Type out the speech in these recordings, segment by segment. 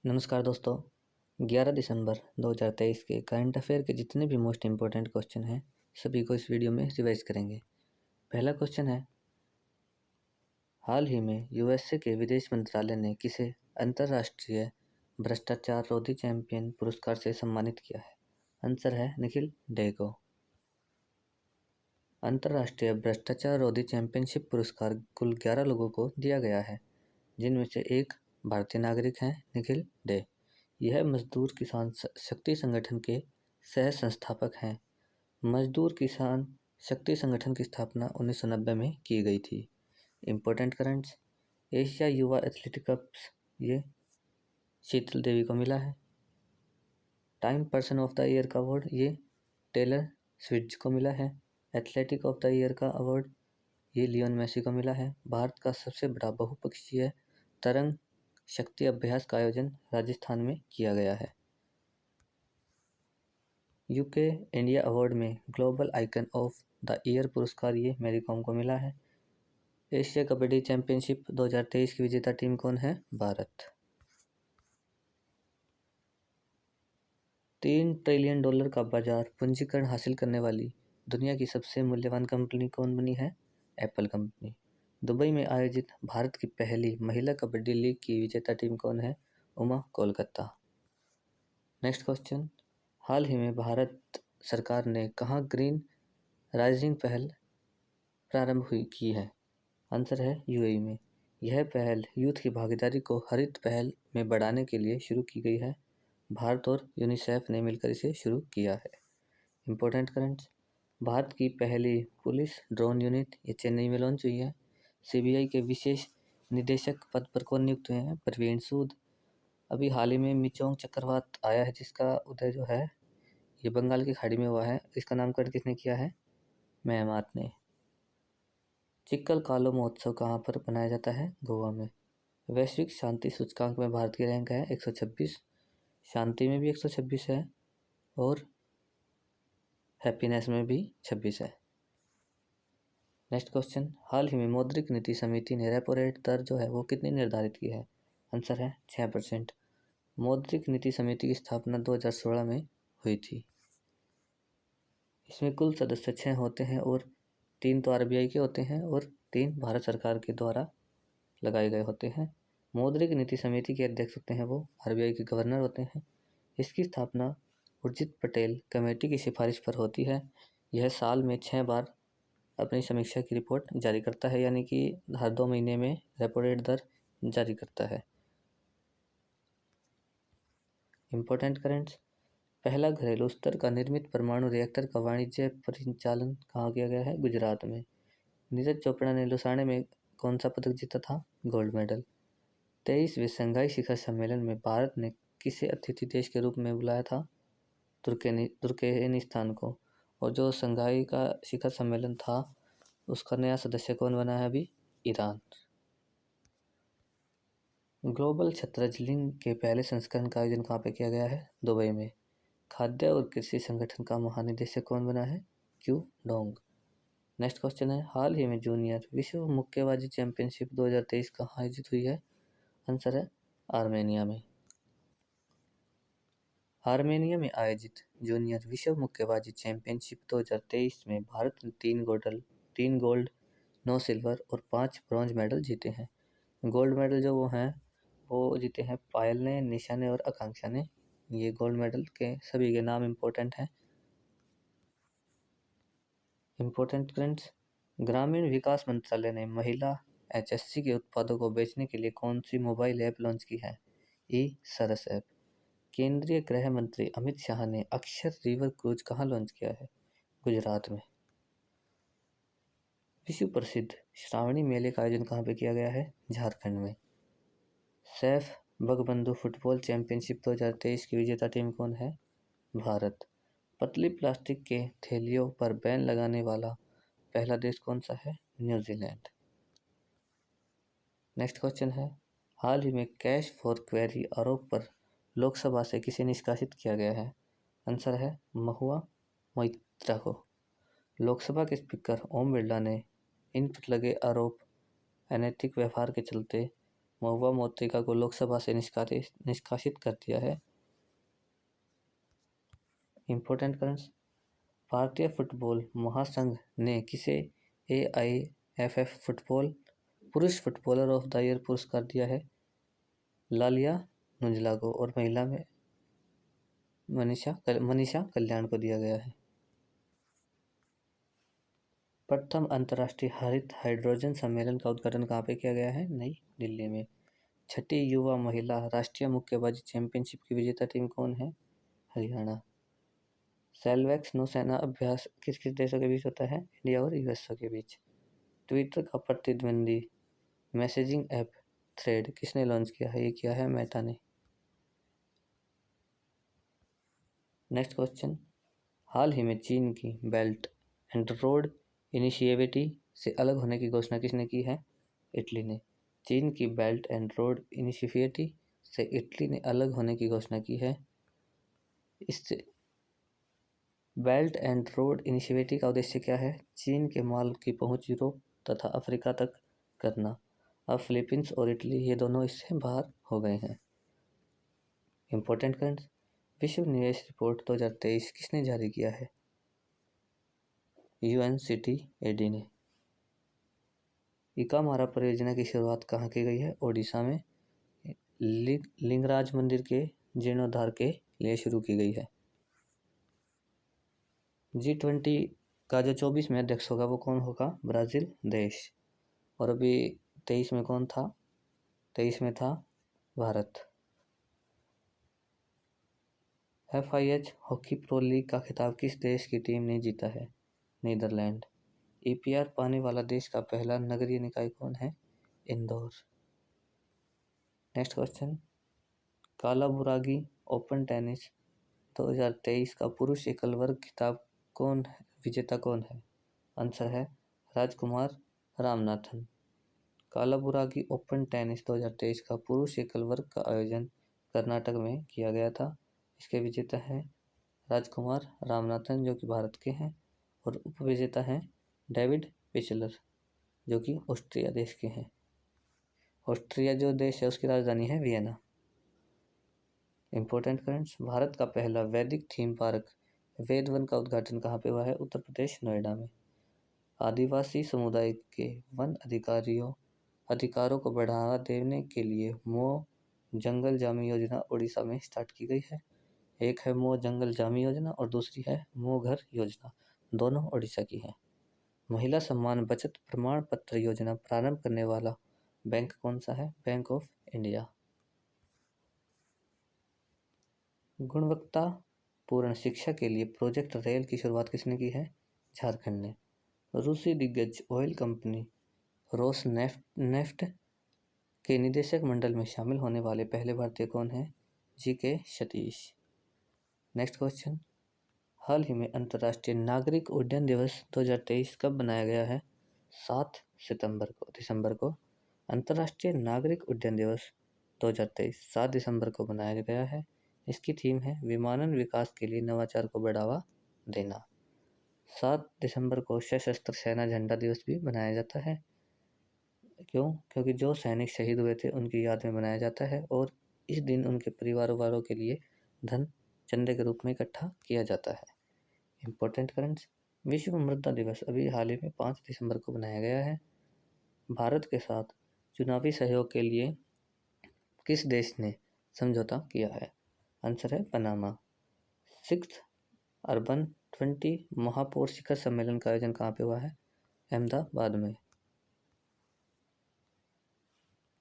नमस्कार दोस्तों। 11 दिसंबर 2023 के करंट अफेयर के जितने भी मोस्ट इम्पोर्टेंट क्वेश्चन हैं सभी को इस वीडियो में रिवाइज करेंगे। पहला क्वेश्चन है, हाल ही में यूएसए के विदेश मंत्रालय ने किसे अंतर्राष्ट्रीय भ्रष्टाचार रोधी चैंपियन पुरस्कार से सम्मानित किया है? आंसर है निखिल डे को। अंतर्राष्ट्रीय भ्रष्टाचार रोधी चैंपियनशिप पुरस्कार कुल 11 लोगों को दिया गया है, जिनमें से एक भारतीय नागरिक हैं निखिल डे। यह मजदूर किसान शक्ति संगठन के सह संस्थापक हैं। मजदूर किसान शक्ति संगठन की स्थापना 1990 में की गई थी। इम्पोर्टेंट करंट्स, एशिया युवा एथलेटिक्स ये शीतल देवी को मिला है। Time person of the year का अवार्ड ये टेलर स्विफ्ट को मिला है। एथलेटिक ऑफ द ईयर का अवार्ड ये लियोन मेसी को मिला है। भारत का सबसे बड़ा बहुपक्षीय तरंग शक्ति अभ्यास का आयोजन राजस्थान में किया गया है। यूके इंडिया अवार्ड में global icon of the year पुरस्कार ये मैरी कॉम को मिला है। एशिया कबड्डी चैंपियनशिप 2023 की विजेता टीम कौन है? भारत। $3 ट्रिलियन का बाजार पूंजीकरण हासिल करने वाली दुनिया की सबसे मूल्यवान कंपनी कौन बनी है? Apple company. दुबई में आयोजित भारत की पहली महिला कबड्डी लीग की विजेता टीम कौन है? उमा कोलकाता। नेक्स्ट क्वेश्चन, हाल ही में भारत सरकार ने कहाँ ग्रीन राइजिंग पहल प्रारंभ की है? आंसर है यूएई में। यह पहल यूथ की भागीदारी को हरित पहल में बढ़ाने के लिए शुरू की गई है। भारत और यूनिसेफ ने मिलकर इसे शुरू किया है। इम्पोर्टेंट करंट्स, भारत की पहली पुलिस ड्रोन यूनिट ये चेन्नई में लॉन्च हुई है। सीबीआई के विशेष निदेशक पद पर कौन नियुक्त हुए हैं? प्रवीण सूद। अभी हाल ही में मिचोंग चक्रवात आया है, जिसका उदय जो है ये बंगाल की खाड़ी में हुआ है। इसका नामकरण किसने किया है? मेहमात ने। चिक्कल कालो महोत्सव कहाँ पर मनाया जाता है? गोवा में। वैश्विक शांति सूचकांक में भारत की रैंक है 126। शांति में भी 126 है और हैप्पीनेस में भी 26 है। नेक्स्ट क्वेश्चन, हाल ही में मौद्रिक नीति समिति ने रेपो रेट दर जो है वो कितनी निर्धारित की है? आंसर है 6%। मौद्रिक नीति समिति की स्थापना 2016 में हुई थी। इसमें कुल सदस्य 6 होते हैं और 3 तो आरबीआई के होते हैं और 3 भारत सरकार के द्वारा लगाए गए होते हैं। मौद्रिक नीति समिति के अध्यक्ष होते हैं वो आरबीआई के गवर्नर होते हैं। इसकी स्थापना उर्जित पटेल कमेटी की सिफारिश पर होती है। यह साल में 6 बार अपनी समीक्षा की रिपोर्ट जारी करता है, यानी कि हर 2 महीने में रेपो रेट दर जारी करता है। इम्पोर्टेंट करंट्स, पहला घरेलू स्तर का निर्मित परमाणु रिएक्टर का वाणिज्य परिचालन कहाँ किया गया है? गुजरात में। नीरज चोपड़ा ने लुसाने में कौन सा पदक जीता था? Gold medal. 23वें शंघाई शिखर सम्मेलन में भारत ने किसे अतिथि देश के रूप में बुलाया था? तुर्कमेनिस्तान को। और जो शंघाई का शिखर सम्मेलन था उसका नया सदस्य कौन बना है अभी? ईरान। ग्लोबल शतरंज लीग के पहले संस्करण का आयोजन कहाँ पे किया गया है? दुबई में। खाद्य और कृषि संगठन का महानिदेशक कौन बना है? Q Dong. नेक्स्ट क्वेश्चन है, हाल ही में जूनियर विश्व मुक्केबाजी चैंपियनशिप 2023 कहाँ आयोजित हुई है? आंसर है आर्मेनिया में। आर्मेनिया में आयोजित जूनियर विश्व मुक्केबाजी चैंपियनशिप 2023 में भारत ने 3 गोल्ड 9 सिल्वर और 5 ब्रॉन्ज मेडल जीते हैं। गोल्ड मेडल जो वो हैं वो जीते हैं पायल ने, निशा ने और आकांक्षा ने। ये गोल्ड मेडल के सभी के नाम इम्पोर्टेंट हैं। इम्पोर्टेंट करंट्स, ग्रामीण विकास मंत्रालय ने महिला एचएससी के उत्पादों को बेचने के लिए कौन सी मोबाइल ऐप लॉन्च की है? ई सरस ऐप। केंद्रीय गृह मंत्री अमित शाह ने अक्षर रिवर क्रूज कहाँ लॉन्च किया है? गुजरात में। विश्व प्रसिद्ध श्रावणी मेले का आयोजन कहाँ पे किया गया है? झारखंड में। सैफ बगबंधु फुटबॉल चैंपियनशिप 2023 की विजेता टीम कौन है? भारत। पतली प्लास्टिक के थैलियों पर बैन लगाने वाला पहला देश कौन सा है? न्यूजीलैंड। नेक्स्ट क्वेश्चन है, हाल ही में कैश फॉर क्वेरी आरोप पर लोकसभा से किसे निष्कासित किया गया है? आंसर है महुआ मोइत्रा को। लोकसभा के स्पीकर ओम बिरला ने इन पर लगे आरोप अनैतिक व्यवहार के चलते महुआ मोत्रिका को लोकसभा से निष्कासित कर दिया है। Important currents. भारतीय फुटबॉल महासंघ ने किसे AIFF फुटबॉल पुरुष फुटबॉलर ऑफ द ईयर पुरस्कार दिया है? लालिया नुजला को, और महिला में मनीषा कल्याण को दिया गया है। प्रथम अंतर्राष्ट्रीय हरित हाइड्रोजन सम्मेलन का उद्घाटन कहाँ पे किया गया है? नई दिल्ली में। छठी युवा महिला राष्ट्रीय मुक्केबाजी चैंपियनशिप की विजेता टीम कौन है? हरियाणा। सेल्वेक्स नौसेना अभ्यास किस किस देशों के बीच होता है? इंडिया और यूएसए के बीच। ट्विटर का प्रतिद्वंदी मैसेजिंग ऐप थ्रेड किसने लॉन्च किया है? ये किया है मेटा ने। Next question. हाल ही में चीन की बेल्ट एंड रोड इनिशिएटिव से अलग होने की घोषणा किसने की है? इटली ने। चीन की बेल्ट एंड रोड इनिशिएटिव से इटली ने अलग होने की घोषणा की है। इससे बेल्ट एंड रोड इनिशिएटिव का उद्देश्य क्या है? चीन के माल की पहुंच यूरोप तथा अफ्रीका तक करना। अब फिलीपींस और इटली ये दोनों इससे बाहर हो गए हैं। Important currents. विश्व निवेश रिपोर्ट 2023 किसने जारी किया है? UNCTAD ने। इकामारा परियोजना की शुरुआत कहाँ की गई है? ओडिशा में लिंगराज मंदिर के जीर्णोद्धार के लिए शुरू की गई है। G20 का जो 24 में अध्यक्ष होगा वो कौन होगा? ब्राज़ील देश। और अभी 23 में कौन था? 23 में था Bharat. FIH hockey pro league का खिताब किस देश की टीम ने जीता है? नीदरलैंड। EPR पाने वाला देश का पहला नगरीय निकाय कौन है? Indore. Next question. Kalaburagi open tennis 2023 का पुरुष एकल वर्ग खिताब विजेता कौन है? आंसर है राजकुमार रामनाथन। कालाबुरागी ओपन टेनिस 2023 का पुरुष एकल वर्ग का आयोजन कर्नाटक में किया गया था। इसके विजेता हैं राजकुमार रामनाथन जो कि भारत के हैं, और उपविजेता हैं डेविड पिचलर जो कि ऑस्ट्रिया देश के हैं। ऑस्ट्रिया जो देश है उसकी राजधानी है वियना। Important currents. भारत का पहला वैदिक थीम पार्क वेद वन का उद्घाटन कहाँ पे हुआ है? उत्तर प्रदेश नोएडा में। आदिवासी समुदाय के वन अधिकारों को बढ़ावा देने के लिए मो जंगल जामी योजना उड़ीसा में स्टार्ट की गई है। एक है मो जंगल जामी योजना और दूसरी है मो घर योजना, दोनों उड़ीसा की है। महिला सम्मान बचत प्रमाण पत्र योजना प्रारंभ करने वाला बैंक कौन सा है? Bank of India. गुणवत्तापूर्ण शिक्षा के लिए प्रोजेक्ट रेल की शुरुआत किसने की है? झारखंड ने। रूसी दिग्गज ऑयल कंपनी रोसनेफ्ट के निदेशक मंडल में शामिल होने वाले पहले भारतीय कौन हैं? GK सतीश। Next question. हाल ही में अंतर्राष्ट्रीय नागरिक उड्डयन दिवस 2023 कब बनाया गया है? 7 दिसंबर को। अंतर्राष्ट्रीय नागरिक उड्डयन दिवस 2023 7 दिसंबर को बनाया गया है। इसकी थीम है विमानन विकास के लिए नवाचार को बढ़ावा देना। 7 दिसंबर को सशस्त्र सेना झंडा दिवस भी मनाया जाता है। क्यों? क्योंकि जो सैनिक शहीद हुए थे उनकी याद में मनाया जाता है, और इस दिन उनके परिवारों वालों के लिए धन चंदे के रूप में इकट्ठा किया जाता है। Important currents. विश्व मृदा दिवस अभी हाल ही में 5 दिसंबर को बनाया गया है। भारत के साथ चुनावी सहयोग के लिए किस देश ने समझौता किया है? आंसर है पनामा। 6th अर्बन 20 महापौर शिखर सम्मेलन का आयोजन कहाँ पे हुआ है? अहमदाबाद में।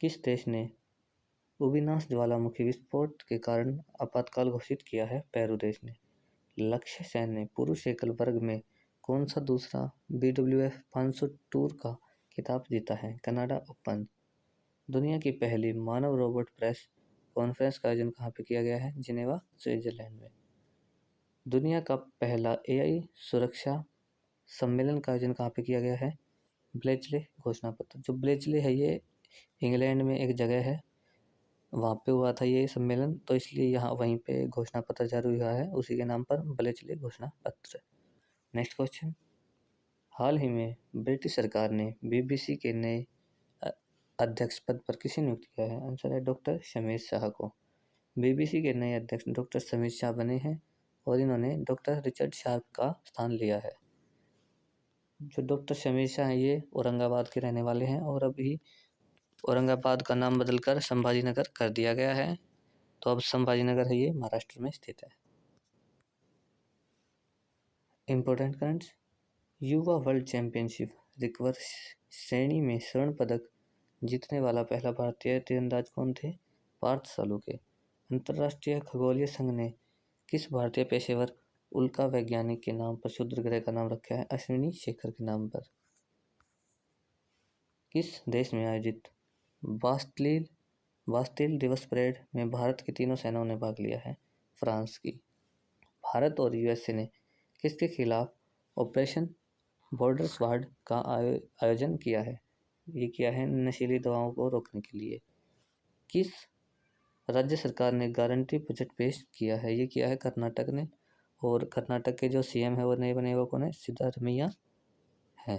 किस देश ने उबिनास ज्वालामुखी विस्फोट के कारण आपातकाल घोषित किया है? पेरू देश ने। लक्ष्य सेन ने पुरुष एकल वर्ग में कौन सा दूसरा BWF 500 टूर का खिताब जीता है? Canada open. दुनिया की पहली मानव रोबोट प्रेस कॉन्फ्रेंस का आयोजन कहाँ पे किया गया है? जिनेवा स्विट्जरलैंड में। दुनिया का पहला AI सुरक्षा सम्मेलन का आयोजन कहाँ पे किया गया है? ब्लेचले घोषणा पत्र। जो ब्लेचले है ये इंग्लैंड में एक जगह है, वहाँ पे हुआ था ये सम्मेलन, तो इसलिए यहाँ वहीं पे घोषणा पत्र जारी हुआ है उसी के नाम पर, ब्लेचले घोषणा पत्र। Next question. हाल ही में ब्रिटिश सरकार ने BBC के नए अध्यक्ष पद पर किसे नियुक्त किया है? आंसर है डॉक्टर शमीर शाह को। बीबीसी के नए अध्यक्ष डॉक्टर शमीर शाह बने हैं और इन्होंने डॉक्टर रिचर्ड शार्प का स्थान लिया है। जो डॉक्टर शमीर शाह हैं ये औरंगाबाद के रहने वाले हैं और अभी औरंगाबाद का नाम बदलकर संभाजीनगर कर दिया गया है। तो अब संभाजीनगर है ये महाराष्ट्र में स्थित है। Important currents. युवा वर्ल्ड चैंपियनशिप रिकर्व श्रेणी में स्वर्ण पदक जीतने वाला पहला भारतीय तीरंदाज कौन थे? पार्थ सालुके। अंतर्राष्ट्रीय खगोलीय संघ ने किस भारतीय पेशेवर उल्का वैज्ञानिक के नाम पर क्षुद्र ग्रह का नाम रखा है? अश्विनी शेखर के नाम पर। किस देश में आयोजित बास्टिल दिवस परेड में भारत की तीनों सेनाओं ने भाग लिया है? फ्रांस की। भारत और यूएसए ने किसके खिलाफ ऑपरेशन बॉर्डर स्वाड का आयोजन किया है? ये किया है नशीली दवाओं को रोकने के लिए। किस राज्य सरकार ने गारंटी बजट पेश किया है? ये किया है कर्नाटक ने। और कर्नाटक के जो सीएम है वो नए बने वो कौन है? सिद्धारमैया है।